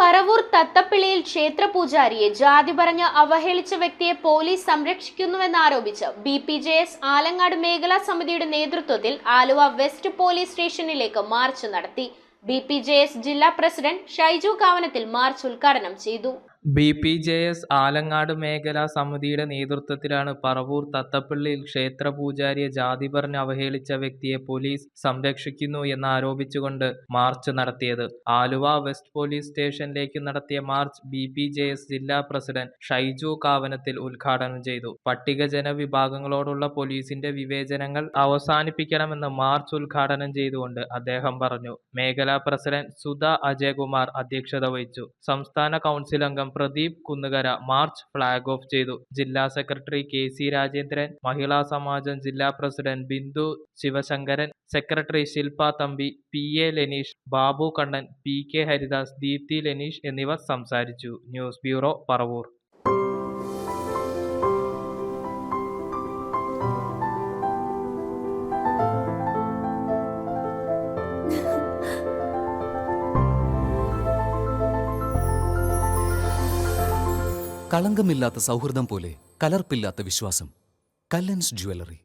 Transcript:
പറവൂർ തത്തപ്പിള്ളിയിൽ ക്ഷേത്രപൂജാരിയെ ജാതി പറഞ്ഞ് അവഹേളിച്ച വ്യക്തിയെ പോലീസ് സംരക്ഷിക്കുന്നുവെന്നാരോപിച്ച് BPJS ആലങ്ങാട് മേഖലാ സമിതിയുടെ നേതൃത്വത്തിൽ ആലുവ വെസ്റ്റ് പോലീസ് സ്റ്റേഷനിലേക്ക് മാർച്ച് നടത്തി. BPJS ജില്ലാ പ്രസിഡന്റ് ഷൈജു കാവനത്തിൽ മാർച്ച് ഉദ്ഘാടനം ചെയ്തു. BPJS ആലങ്ങാട് മേഖലാ സമിതിയുടെ നേതൃത്വത്തിലാണ് പറവൂർ തത്തപ്പിള്ളിയിൽ ക്ഷേത്രപൂജാരിയെ ജാതി പറഞ്ഞ് അവഹേളിച്ച വ്യക്തിയെ പോലീസ് സംരക്ഷിക്കുന്നു എന്നാരോപിച്ചുകൊണ്ട് മാർച്ച് നടത്തിയത്. ആലുവ വെസ്റ്റ് പോലീസ് സ്റ്റേഷനിലേക്ക് നടത്തിയ മാർച്ച് BPJS ജില്ലാ പ്രസിഡന്റ് ഷൈജു കാവനത്തിൽ ഉദ്ഘാടനം ചെയ്തു. പട്ടികജന വിഭാഗങ്ങളോടുള്ള പോലീസിന്റെ വിവേചനങ്ങൾ അവസാനിപ്പിക്കണമെന്ന് മാർച്ച് ഉദ്ഘാടനം ചെയ്തുകൊണ്ട് അദ്ദേഹം പറഞ്ഞു. മേഖലാ പ്രസിഡന്റ് സുധ അജയകുമാർ അധ്യക്ഷത വഹിച്ചു. സംസ്ഥാന കൗൺസിൽ അംഗം Pradeep Kunnukara March flag off ചെയ്തു. ജില്ലാ സെക്രട്ടറി KC രാജേന്ദ്രൻ, മഹിളാ സമാജം ജില്ലാ പ്രസിഡന്റ് ബിന്ദു ശിവശങ്കരൻ, സെക്രട്ടറി ശില്പ തമ്പി, PA ലെനീഷ്, ബാബു കണ്ണൻ, PK ഹരിദാസ്, ദീപ്തി ലെനീഷ് എന്നിവർ സംസാരിച്ചു. News bureau, Paravur. കളങ്കമില്ലാത്ത സൗഹൃദം പോലെ കലർപ്പില്ലാത്ത വിശ്വാസം. കല്ലൻസ് ജ്വല്ലറി.